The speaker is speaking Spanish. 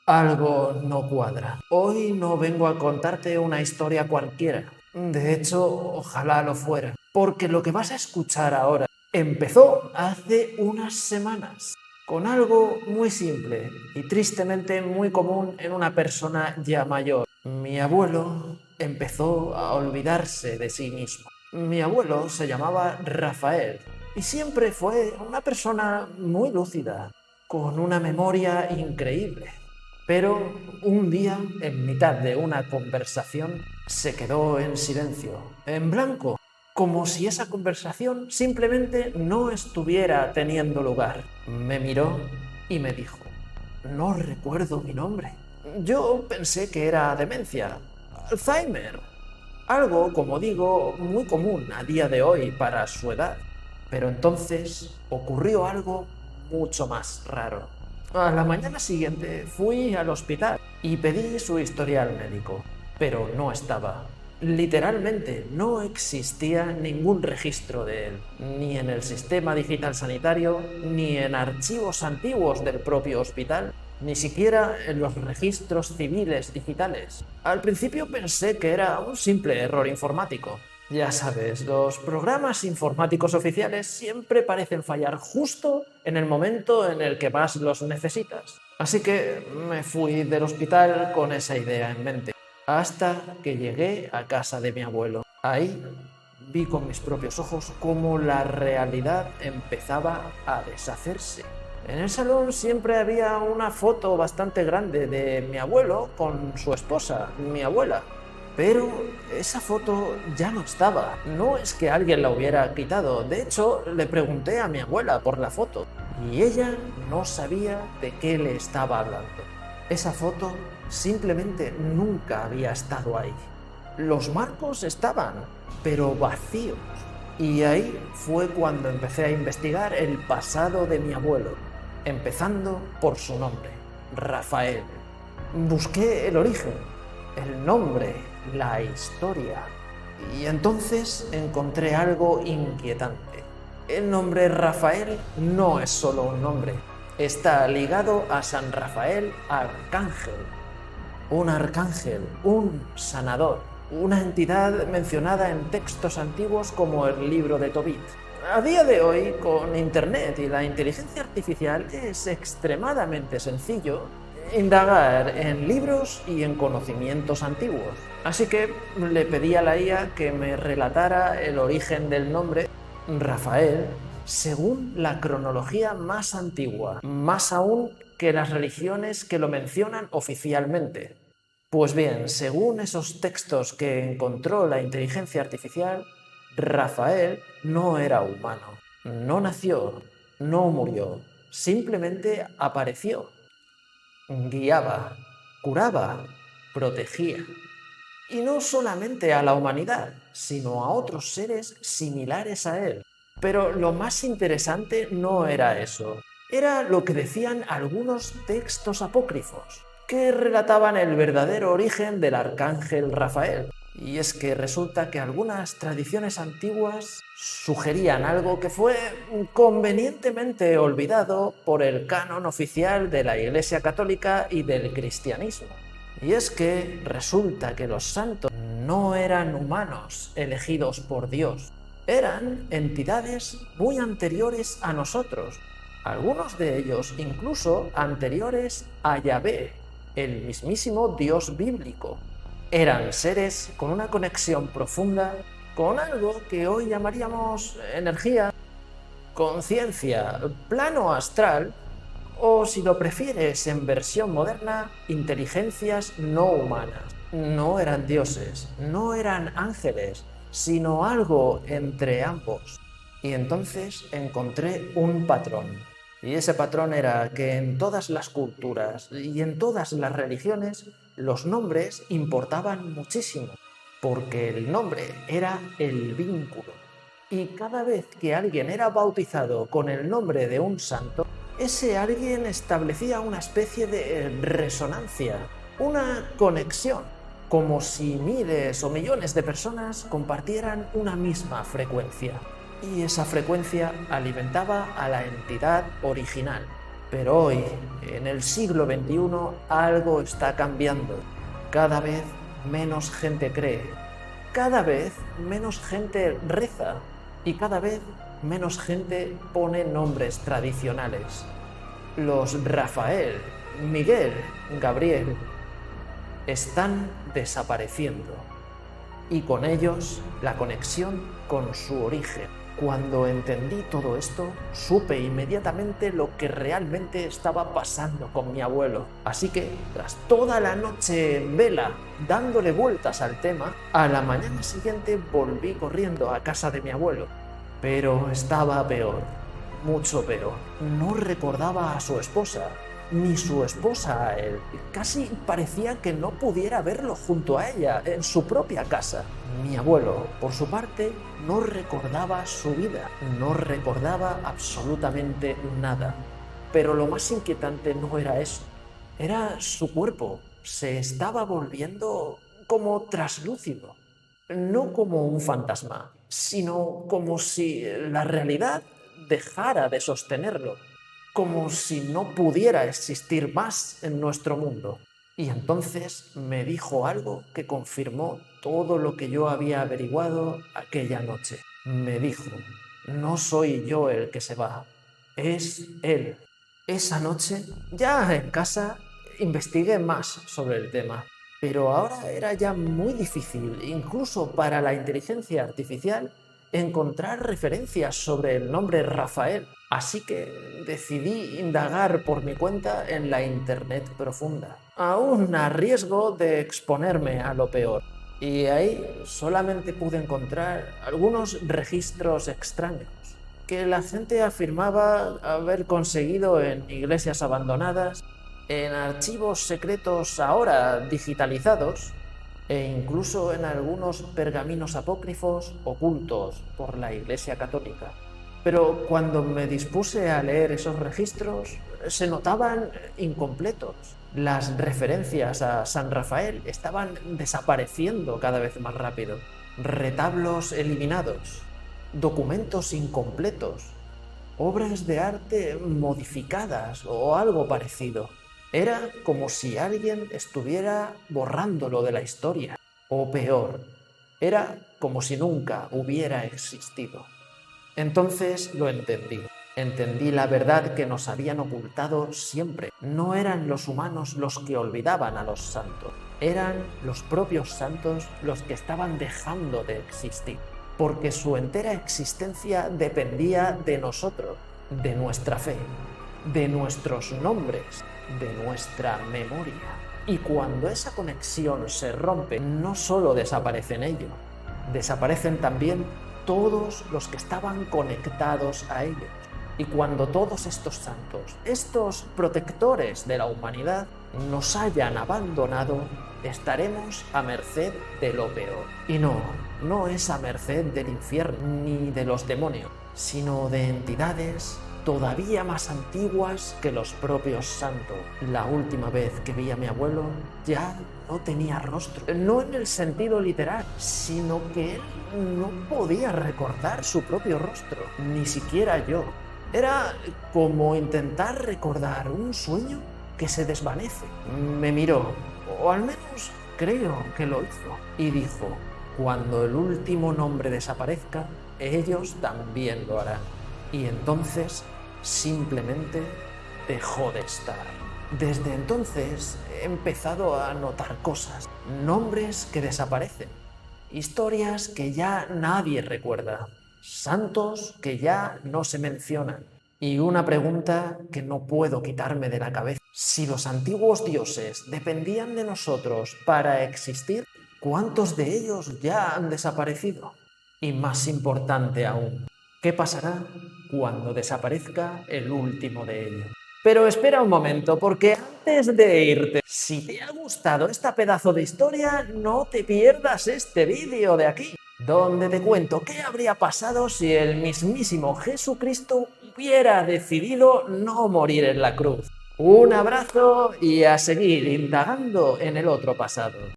Algo no cuadra. Hoy no vengo a contarte una historia cualquiera. De hecho, ojalá lo fuera. Porque lo que vas a escuchar ahora empezó hace unas semanas. Con algo muy simple y tristemente muy común en una persona ya mayor. Mi abuelo empezó a olvidarse de sí mismo. Mi abuelo se llamaba Rafael y siempre fue una persona muy lúcida, con una memoria increíble. Pero un día, en mitad de una conversación, se quedó en silencio, en blanco, como si esa conversación simplemente no estuviera teniendo lugar. Me miró y me dijo: no recuerdo mi nombre. Yo pensé que era demencia, Alzheimer, algo, como digo, muy común a día de hoy para su edad. Pero entonces ocurrió algo mucho más raro. A la mañana siguiente fui al hospital y pedí su historial médico, pero no estaba. Literalmente no existía ningún registro de él, ni en el sistema digital sanitario, ni en archivos antiguos del propio hospital, ni siquiera en los registros civiles digitales. Al principio pensé que era un simple error informático. Ya sabes, los programas informáticos oficiales siempre parecen fallar justo en el momento en el que más los necesitas. Así que me fui del hospital con esa idea en mente, hasta que llegué a casa de mi abuelo. Ahí vi con mis propios ojos cómo la realidad empezaba a deshacerse. En el salón siempre había una foto bastante grande de mi abuelo con su esposa, mi abuela. Pero esa foto ya no estaba. No es que alguien la hubiera quitado. De hecho, le pregunté a mi abuela por la foto y ella no sabía de qué le estaba hablando. Esa foto simplemente nunca había estado ahí. Los marcos estaban, pero vacíos. Y ahí fue cuando empecé a investigar el pasado de mi abuelo, empezando por su nombre, Rafael. Busqué el origen, el nombre, la historia. Y entonces encontré algo inquietante. El nombre Rafael no es solo un nombre. Está ligado a San Rafael Arcángel. Un arcángel, un sanador, una entidad mencionada en textos antiguos como el libro de Tobit. A día de hoy, con Internet y la inteligencia artificial, es extremadamente sencillo indagar en libros y en conocimientos antiguos. Así que le pedí a la IA que me relatara el origen del nombre Rafael según la cronología más antigua, más aún que las religiones que lo mencionan oficialmente. Pues bien, según esos textos que encontró la inteligencia artificial, Rafael no era humano, no nació, no murió, simplemente apareció. Guiaba, curaba, protegía. Y no solamente a la humanidad, sino a otros seres similares a él. Pero lo más interesante no era eso. Era lo que decían algunos textos apócrifos, que relataban el verdadero origen del arcángel Rafael. Y es que resulta que algunas tradiciones antiguas sugerían algo que fue convenientemente olvidado por el canon oficial de la Iglesia Católica y del cristianismo. Y es que resulta que los santos no eran humanos elegidos por Dios, eran entidades muy anteriores a nosotros, algunos de ellos incluso anteriores a Yahvé, el mismísimo Dios bíblico. Eran seres con una conexión profunda con algo que hoy llamaríamos energía, conciencia, plano astral, o si lo prefieres en versión moderna, inteligencias no humanas. No eran dioses, no eran ángeles, sino algo entre ambos. Y entonces encontré un patrón. Y ese patrón era que en todas las culturas y en todas las religiones los nombres importaban muchísimo, porque el nombre era el vínculo. Y cada vez que alguien era bautizado con el nombre de un santo, ese alguien establecía una especie de resonancia, una conexión, como si miles o millones de personas compartieran una misma frecuencia. Y esa frecuencia alimentaba a la entidad original. Pero hoy, en el siglo XXI, algo está cambiando. Cada vez menos gente cree, cada vez menos gente reza y cada vez menos gente pone nombres tradicionales. Los Rafael, Miguel, Gabriel están desapareciendo y con ellos la conexión con su origen. Cuando entendí todo esto, supe inmediatamente lo que realmente estaba pasando con mi abuelo. Así que, tras toda la noche en vela, dándole vueltas al tema, a la mañana siguiente volví corriendo a casa de mi abuelo. Pero estaba peor, mucho peor. No recordaba a su esposa, ni su esposa a él. Casi parecía que no pudiera verlo junto a ella, en su propia casa. Mi abuelo, por su parte, no recordaba su vida, no recordaba absolutamente nada. Pero lo más inquietante no era eso, era su cuerpo. Se estaba volviendo como traslúcido, no como un fantasma, sino como si la realidad dejara de sostenerlo, como si no pudiera existir más en nuestro mundo. Y entonces me dijo algo que confirmó todo lo que yo había averiguado aquella noche. Me dijo, no soy yo el que se va, es él. Esa noche, ya en casa, investigué más sobre el tema, pero ahora era ya muy difícil, incluso para la inteligencia artificial, encontrar referencias sobre el nombre Rafael. Así que decidí indagar por mi cuenta en la internet profunda, aún a riesgo de exponerme a lo peor. Y ahí solamente pude encontrar algunos registros extraños que la gente afirmaba haber conseguido en iglesias abandonadas, en archivos secretos ahora digitalizados e incluso en algunos pergaminos apócrifos ocultos por la Iglesia Católica. Pero cuando me dispuse a leer esos registros, se notaban incompletos. Las referencias a San Rafael estaban desapareciendo cada vez más rápido. Retablos eliminados, documentos incompletos, obras de arte modificadas o algo parecido. Era como si alguien estuviera borrándolo de la historia. O peor, era como si nunca hubiera existido. Entonces lo entendí. Entendí la verdad que nos habían ocultado siempre. No eran los humanos los que olvidaban a los santos. Eran los propios santos los que estaban dejando de existir. Porque su entera existencia dependía de nosotros, de nuestra fe, de nuestros nombres, de nuestra memoria. Y cuando esa conexión se rompe, no solo desaparecen ellos, desaparecen también todos los que estaban conectados a ellos. Y cuando todos estos santos, estos protectores de la humanidad, nos hayan abandonado, estaremos a merced de lo peor. Y no es a merced del infierno ni de los demonios, sino de entidades todavía más antiguas que los propios santos. La última vez que vi a mi abuelo ya no tenía rostro, no en el sentido literal, sino que él no podía recordar su propio rostro, ni siquiera yo. Era como intentar recordar un sueño que se desvanece. Me miró, o al menos creo que lo hizo, y dijo, cuando el último nombre desaparezca, ellos también lo harán. Y entonces simplemente dejó de estar. Desde entonces he empezado a notar cosas, nombres que desaparecen, historias que ya nadie recuerda, santos que ya no se mencionan, y una pregunta que no puedo quitarme de la cabeza. Si los antiguos dioses dependían de nosotros para existir, ¿cuántos de ellos ya han desaparecido? Y más importante aún, ¿qué pasará cuando desaparezca el último de ellos? Pero espera un momento, porque antes de irte, si te ha gustado esta pedazo de historia, no te pierdas este vídeo de aquí, donde te cuento qué habría pasado si el mismísimo Jesucristo hubiera decidido no morir en la cruz. Un abrazo y a seguir indagando en el otro pasado.